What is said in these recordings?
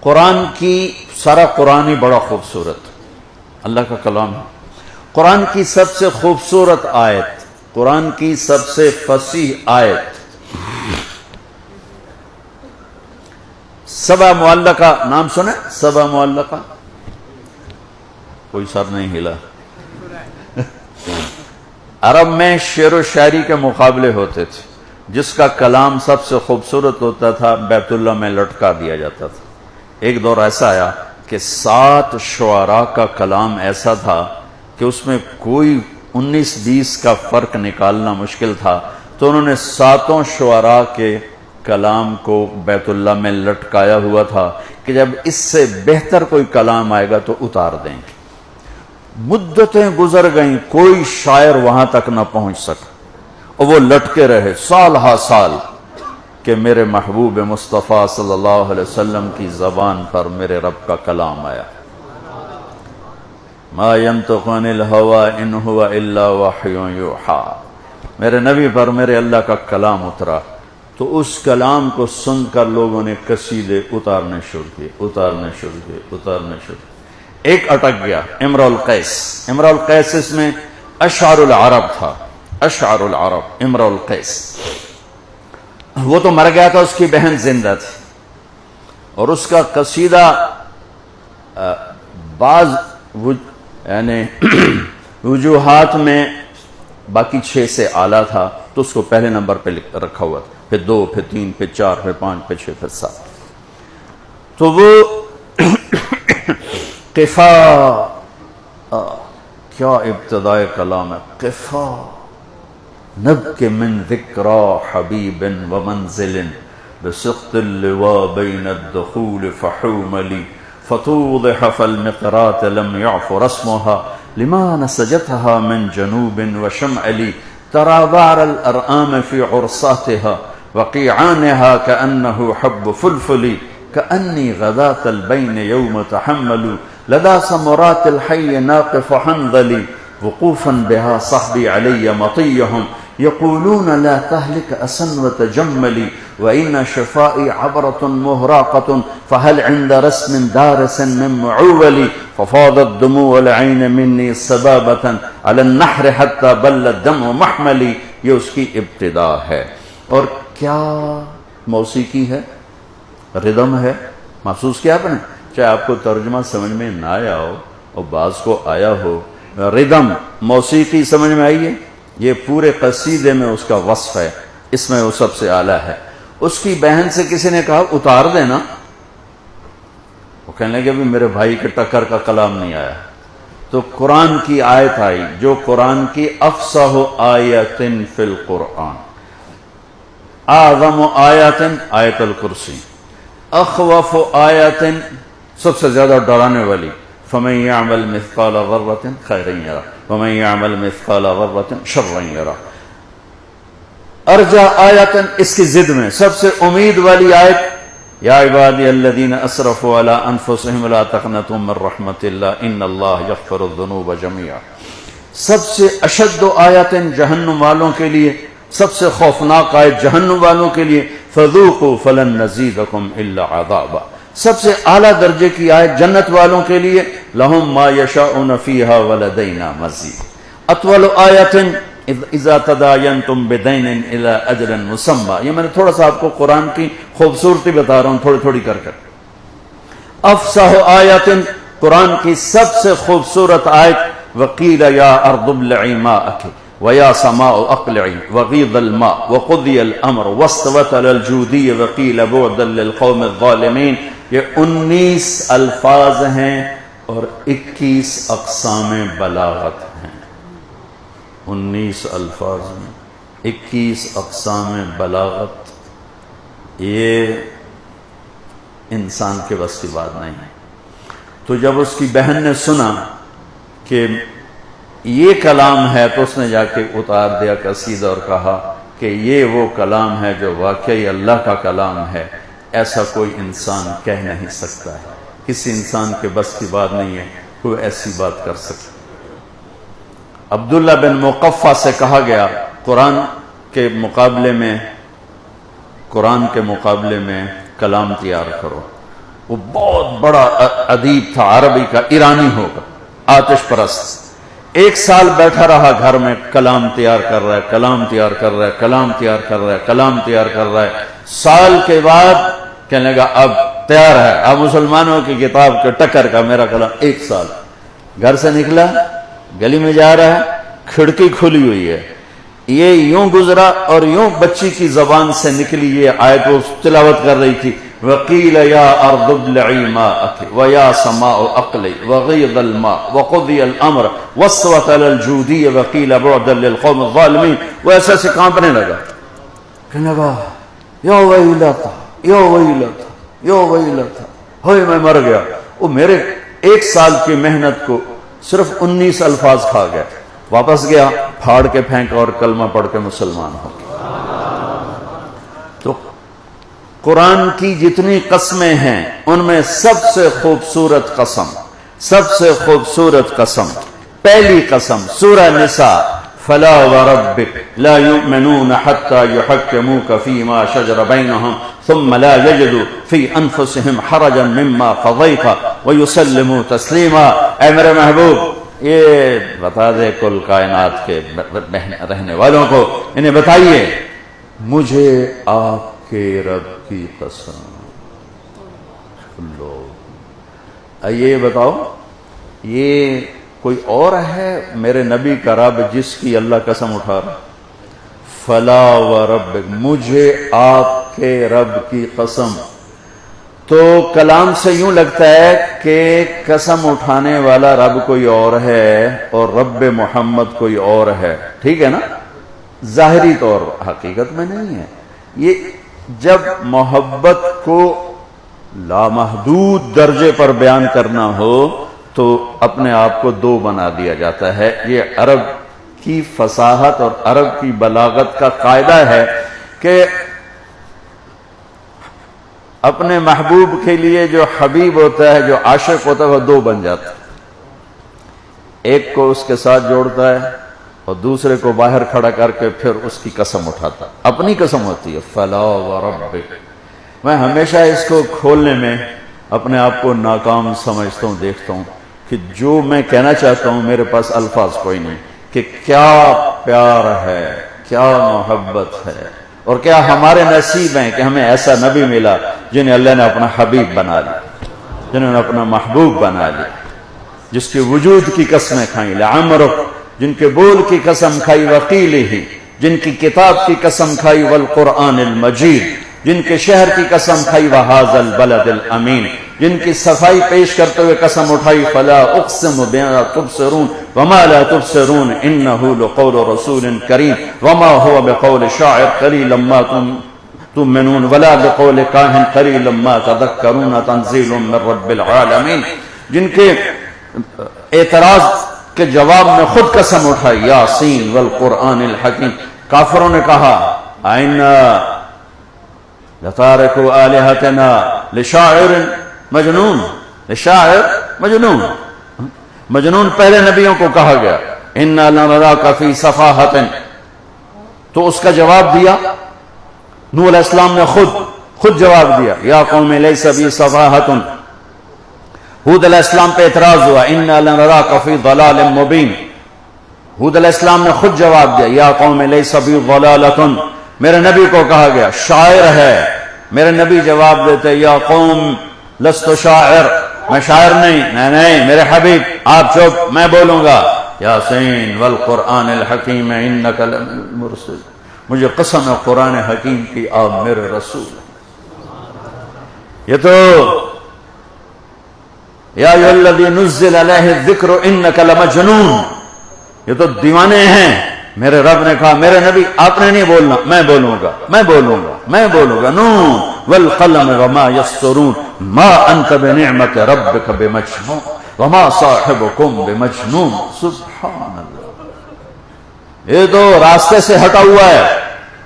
قرآن کی سارا قرآن ہی بڑا خوبصورت اللہ کا کلام ہے. قرآن کی سب سے خوبصورت آیت، قرآن کی سب سے فصیح آیت سبع معلقہ. نام سنے سبع معلقہ؟ کوئی سر نہیں ہلا. عرب میں شعر و شاعری کے مقابلے ہوتے تھے. جس کا کلام سب سے خوبصورت ہوتا تھا بیت اللہ میں لٹکا دیا جاتا تھا. ایک دور ایسا آیا کہ 7 شعراء کا کلام ایسا تھا کہ اس میں کوئی 19-20 کا فرق نکالنا مشکل تھا، تو انہوں نے 7 شعراء کے کلام کو بیت اللہ میں لٹکایا ہوا تھا کہ جب اس سے بہتر کوئی کلام آئے گا تو اتار دیں گے. مدتیں گزر گئیں، کوئی شاعر وہاں تک نہ پہنچ سکا اور وہ لٹکے رہے سال ہا سال کہ میرے محبوب مصطفیٰ صلی اللہ علیہ وسلم کی زبان پر میرے رب کا کلام آیا. ما ينطق عن الهوى ان هو الا وحی یوحی. میرے نبی پر میرے اللہ کا کلام اترا تو اس کلام کو سن کر لوگوں نے قصیدے اتارنے شروع کیے. ایک اٹک گیا، امرؤ القیس. امرؤ القیس اس میں اشعار العرب تھا، اشعار العرب. امرؤ القیس وہ تو مر گیا تھا، اس کی بہن زندہ تھی اور اس کا قصیدہ بعض یعنی وجوہات میں باقی 6 سے اعلیٰ تھا، تو اس کو پہلے نمبر پہ رکھا ہوا تھا، پھر 2 پھر 3 پھر 4 پھر 5 پھر 6 پھر 7. تو وہ قفا، کیا ابتدائے کلام ہے. قفا نبک من ذکرى حبیب ومنزل بسقط اللواء بین الدخول فحوملی فتوضح فالمقرات لم يعف رسمها لما نسجتها من جنوب وشمعلی ترى بعر الأرآم في عرصاتها وقيعانها كأنه حب فلفل كأني غداة البين يوم تحمل لدى سمرات الحي ناقف حنظلي وقوفا بها صحبي علي مطيهم يقولون لا تهلك أسن وتجملي وإن شفائي عبرة مهراقة فهل عند رسم دارس من معولي ففاضت دموع العين مني سبابة على النحر حتى بل الدم محملي. یہ اس کی ابتدا ہے. اور کیا موسیقی ہے، ردم ہے. محسوس کیا آپ نے؟ چاہے آپ کو ترجمہ سمجھ میں نہ آیا ہو اور بعض کو آیا ہو، ردم موسیقی سمجھ میں آئی ہے. یہ پورے قصیدے میں اس کا وصف ہے، اس میں وہ سب سے اعلیٰ ہے. اس کی بہن سے کسی نے کہا اتار دینا، وہ کہنے لگے بھی میرے بھائی کے ٹکر کا کلام نہیں آیا. تو قرآن کی آیت آئی جو قرآن کی افصح آیت فی القرآن، اعظم آیت آیت الکرسی، اخوف آیت سب سے زیادہ ڈرانے والی فمن یعمل مثقال ذرۃ خیرا یرہ ومن یعمل مثقال ذرۃ شرا یرہ. ارجا آیت اس کی ضد میں سب سے امید والی آیت یا عبادی الذین اسرفوا علی انفسہم لا تقنطوا من رحمت اللہ ان اللہ یغفر الذنوب جميعا. سب سے اشد آیت جہنم والوں کے لیے، سب سے خوفناک آیت جہنم والوں کے لیے فذوقوا فلن نزیدکم الا عذابا. سب سے اعلیٰ درجے کی آیت جنت والوں کے لیے لہم ما یشاؤون فیہا ولدینا مزید. اطول آیت اذا تداینتم بدین الی اجل مسمی. یہ میں نے تھوڑا سا آپ کو قرآن کی خوبصورتی بتا رہا ہوں تھوڑی تھوڑی کر کر. افصح آیت قرآن کی سب سے خوبصورت آیت وقیل یا ارض ابلعی ماءک ویا سماء اقلعی وغیض الماء وقضی الامر واستوت علی الجودی وقیل بعدا للقوم الظالمین. یہ 19 الفاظ ہیں اور 21 اقسام بلاغت ہیں. 19 الفاظ میں 21 اقسام بلاغت. یہ انسان کے بس کی بات نہیں ہے. تو جب اس کی بہن نے سنا کہ یہ کلام ہے تو اس نے جا کے اتار دیا قصیدہ اور کہا کہ یہ وہ کلام ہے جو واقعی اللہ کا کلام ہے. ایسا کوئی انسان کہہ نہیں سکتا ہے، کسی انسان کے بس کی بات نہیں ہے کوئی ایسی بات کر سکتا. عبداللہ بن مقفع سے کہا گیا قرآن کے مقابلے میں کلام تیار کرو. وہ بہت بڑا ادیب تھا عربی کا، ایرانی ہوگا، آتش پرست. 1 سال بیٹھا رہا گھر میں، کلام تیار کر رہا ہے، کلام تیار کر رہا ہے، کلام تیار کر رہا ہے، کلام تیار کر رہا ہے. سال کے بعد کہنے لگا اب تیار ہے، اب مسلمانوں کی کتاب کے ٹکر کا میرا کلام. 1 سال گھر سے نکلا، گلی میں جا رہا ہے، کھڑکی کھلی ہوئی ہے، یہ یوں گزرا اور یوں بچی کی زبان سے نکلی یہ آیت، وہ تلاوت کر رہی تھی. وقیل یا ارض ابلعی ماءک ویا سماء اقلی وغیض الماء وقضی الامر واستوت علی الجودی وقیل بعدا للقوم الظالمین. وہ ایسے ایسے کانپنے لگا، کہنے لگا یا ویلتا یا ویلتا یا ویلتا، ہوئے میں مر گیا. وہ میرے 1 سال کی محنت کو صرف 19 الفاظ کھا گیا. واپس گیا، پھاڑ کے پھینکا اور کلمہ پڑھ کے مسلمان ہو گیا. تو قرآن کی جتنی قسمیں ہیں ان میں سب سے خوبصورت قسم، سب سے خوبصورت قسم، پہلی قسم سورہ نساء، فلا وربک لا یؤمنون حتی یحکموک فیما شجر بینہم ثم لا یجدوا فی انفسہم حرجا مما قضیت ویسلموا تسلیما. اے میرے محبوب یہ بتا دے کل کائنات کے رہنے والوں کو، انہیں بتائیے مجھے آپ کے رب کی قسم. یہ بتاؤ یہ کوئی اور ہے میرے نبی کا رب جس کی اللہ قسم اٹھا رہا؟ فلا وربک، مجھے آپ کے رب کی قسم. تو کلام سے یوں لگتا ہے کہ قسم اٹھانے والا رب کوئی اور ہے اور رب محمد کوئی اور ہے، ٹھیک ہے نا، ظاہری طور، حقیقت میں نہیں ہے. یہ جب محبت کو لامحدود درجے پر بیان کرنا ہو تو اپنے آپ کو 2 بنا دیا جاتا ہے. یہ عرب کی فصاحت اور عرب کی بلاغت کا قاعدہ ہے کہ اپنے محبوب کے لیے جو حبیب ہوتا ہے، جو عاشق ہوتا ہے، وہ 2 بن جاتا ہے. ایک کو اس کے ساتھ جوڑتا ہے اور دوسرے کو باہر کھڑا کر کے پھر اس کی قسم اٹھاتا. اپنی قسم ہوتی ہے فلا وربک. میں ہمیشہ اس کو کھولنے میں اپنے آپ کو ناکام سمجھتا ہوں، دیکھتا ہوں کہ جو میں کہنا چاہتا ہوں میرے پاس الفاظ کوئی نہیں کہ کیا پیار ہے، کیا محبت ہے، اور کیا ہمارے نصیب ہیں کہ ہمیں ایسا نبی ملا جنہیں اللہ نے اپنا حبیب بنا لیا، جنہوں نے اپنا محبوب بنا لیا، جس کے وجود کی قسمیں کھائیں لعمرک، جن کے بول کی قسم کھائی وقیلہ، جن کی کتاب کی قسم کھائی والقرآن المجید، جن کے شہر کی قسم کھائی وہذا البلد الامین، جن کی صفائی پیش کرتے ہوئے قسم اٹھائی فلا اقسم بما تبصرون وما لا تبصرون انه لقول رسول کریم وما هو بقول شاعر قلیلا ما تؤمنون ولا بقول کاہن قلیلا ما تذکرون تنزیل من رب العالمین، جن کے اعتراض کے جواب میں خود قسم اٹھائی یاسین والقرآن الحکیم. کافروں نے کہا آئنا لتارکو آلہتنا لشاعر مجنون، لشاعر مجنون. مجنون پہلے نبیوں کو کہا گیا انا لنراک فی صفاحت، تو اس کا جواب دیا نوح علیہ السلام نے خود جواب دیا یا قوم لیس بی صفاحت. ہود علیہ السلام پہ اعتراض ہوا انا لنراک فی ضلال مبین، ہود علیہ السلام نے خود جواب دیا یا قوم لیس بی ضلالۃ. میرے نبی کو کہا گیا شاعر ہے، میرے نبی جواب دیتے یا قوم لست شاعر، میں شاعر نہیں میرے حبیب آپ چپ، میں بولوں گا یاسین والقرآن الحکیم انک لمن المرسل، مجھے قسم ہے قرآن حکیم کی آپ میرے رسول. یہ تو یا ایھا الذی نزل علیہ الذکر انک لمجنون، یہ تو دیوانے ہیں. میرے رب نے کہا میرے نبی آپ نے نہیں بولنا، میں بولوں گا، میں بولوں گا، میں بولوں گا. نون والقلم وما یسطرون ما انت بنعمت ربک بمجنون وما صاحبکم بمجنون. سبحان اللہ، یہ تو راستے سے ہٹا ہوا ہے،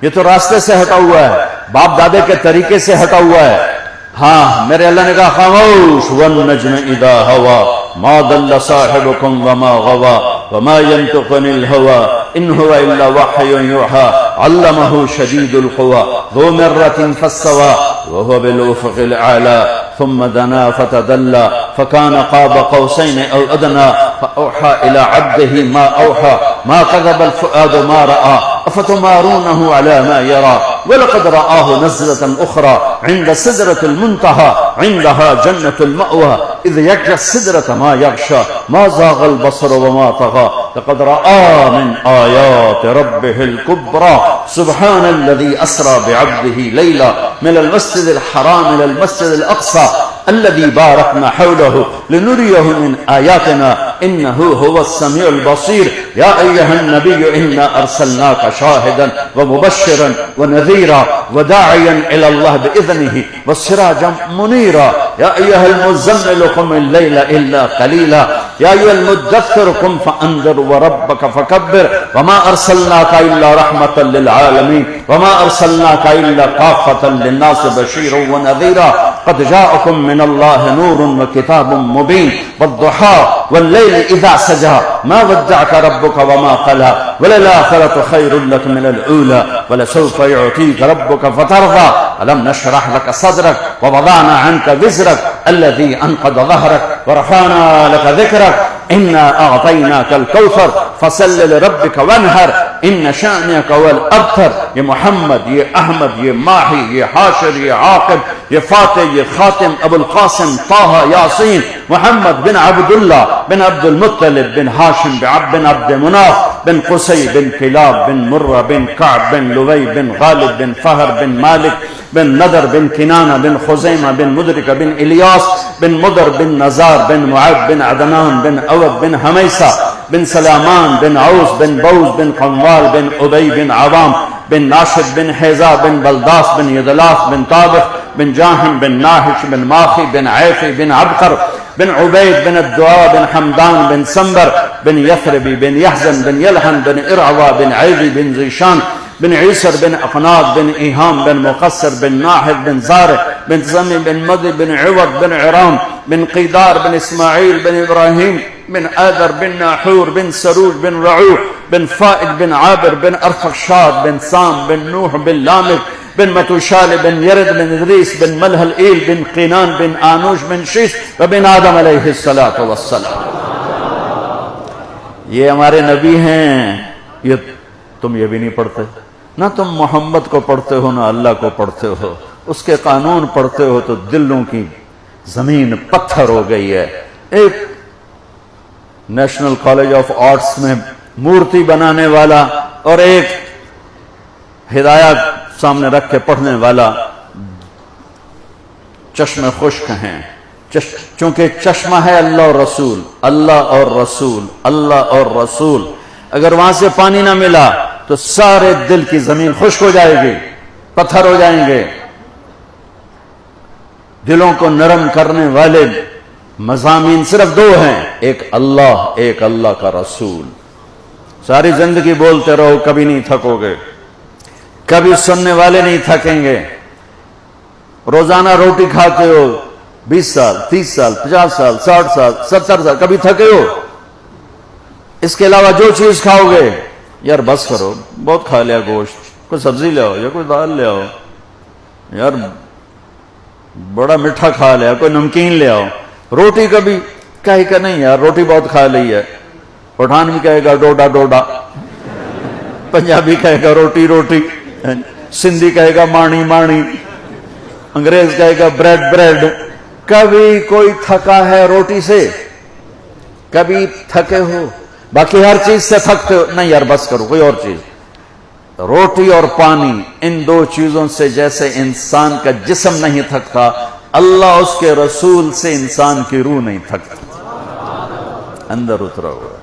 یہ تو راستے سے ہٹا ہوا ہے، باپ دادے کے طریقے سے ہٹا ہوا ہے. ہاں میرے اللہ نے کہا خاموش والنجم اذا ہوا ما ضل صاحبکم وما غوا وما ينطق عن الهوى ان هو الا وحی یوحى علمه شدید القوى ذو مرة فاستوى وهو بالافق الاعلى ثم دنا فتدلى فكان قاب قوسين او ادنى فاوحى الى عبده ما اوحى ما كذب الفؤاد ما راى افتمارونه على ما يرى ولقد رآه نزلة اخرى عند سدرة المنتهى عندها جنة المأوى اذ يغشى السدرة ما يغشى ما زاغ البصر وما طغى لقد رأى من آيات ربه الكبرى سبحان الذي أسرى بعبده ليلا من المسجد الحرام إلى المسجد الأقصى الذي باركنا حوله لنريه من آياتنا إنه هو السميع البصير يا أيها النبي إنا أرسلناك شاهدا ومبشرا ونذيرا وداعيا إلى الله بإذنه وسراجا منيرا يا أيها المزمل قم الليل إلا قليلا يا أيها المدثر قم فأنذر وربك فكبر وما أرسلناك إلا رحمة للعالمين وما أرسلناك إلا كافة للناس بشيرا ونذيرا قد جاءكم من الله نور وكتاب مبين والضحى والليل إذا سجى ما ودعك ربك وما قلى وللآخرة خير لك من الأولى ولسوف يعطيك ربك فترضى ألم نشرح لك صدرك ووضعنا عنك وزرك الذي أنقض ظهرك ورفعنا لك ذكرك إنا أعطيناك الكوثر فصل لربك وانهر إن شأنك هو الأبتر یہ محمد یہ احمد یہ ماہی یہ حاشر یہ عاقب یہ فاتح یہ خاتم ابو القاسم طه یاسین محمد بن عبداللہ بن عبد المطلب بن ہاشم بن عبد مناف بن قصي بن كلاب بن مرة بن كعب بن لوي بن غالب بن فهر بن مالك بن نذر بن كنانة بن خزيمة بن مدركة بن إلياس بن مضر بن نزار بن معاذ بن عدنان بن أوب بن هميسة بن سلامان بن عوس بن بوز بن قنوال بن أبي بن عوام بن ناشد بن حيزا بن بلداس بن يدلاس بن طابخ بن جاهم بن ناهش بن ماخي بن عيفي بن عبقر بن عبيد بن الدعاء بن حمدان بن سنبر بن يثربي بن يحزن بن يلحن بن إرعوى بن عيدي بن زيشان بن عيسر بن أقناط بن إيهام بن مقصر بن ناحد بن زارع بن زمي بن مضي بن عوض بن عرام بن قيدار بن إسماعيل بن إبراهيم بن آذر بن ناحور بن سروج بن رعوح بن فائد بن عابر بن أرفخشاد بن سام بن نوح بن لامك بن متوشال بن يرد بن إدريس بن ملهل إيل بن قينان بن آنوش بن شيش وبن آدم علیہ الصلاة والسلام. یہ ہمارے نبی ہیں. یہ تم یہ بھی نہیں پڑھتے، نہ تم محمد کو پڑھتے ہو نہ اللہ کو پڑھتے ہو. اس کے قانون پڑھتے ہو تو دلوں کی زمین پتھر ہو گئی ہے. ایک نیشنل کالج آف آرٹس میں مورتی بنانے والا اور ایک ہدایات سامنے رکھ کے پڑھنے والا چشمے خشک ہیں. چونکہ چشمہ ہے اللہ اور رسول، اللہ اور رسول، اللہ اور رسول. اگر وہاں سے پانی نہ ملا تو سارے دل کی زمین خشک ہو جائے گی، پتھر ہو جائیں گے. دلوں کو نرم کرنے والے مضامین صرف دو ہیں، ایک اللہ کا رسول. ساری زندگی بولتے رہو، کبھی نہیں تھکو گے، کبھی سننے والے نہیں تھکیں گے. روزانہ روٹی کھاتے ہو 20 سال 30 سال 50 سال 60 سال 70 سال، کبھی تھکے ہو؟ اس کے علاوہ جو چیز کھاؤ گے، یار بس کرو، بہت کھا لیا گوشت، کوئی سبزی لے آؤ یا کوئی دال لے آؤ، یار بڑا میٹھا کھا لیا، کوئی نمکین لے آؤ. روٹی کبھی کہے کہ نہیں یار روٹی بہت کھا لی ہے. پٹھان بھی کہے گا ڈوڈا ڈوڈا، پنجابی کہے گا روٹی روٹی، سندھی کہے گا مانی مانی، انگریز کہے گا بریڈ بریڈ. کبھی کوئی تھکا ہے روٹی سے؟ کبھی تھکے ہو؟ باقی ہر چیز سے تھکتے ہو؟ نہیں یار بس کرو، کوئی اور چیز. روٹی اور پانی، ان دو چیزوں سے جیسے انسان کا جسم نہیں تھکتا، اللہ اس کے رسول سے انسان کی روح نہیں تھکتی، اندر اترا ہوا.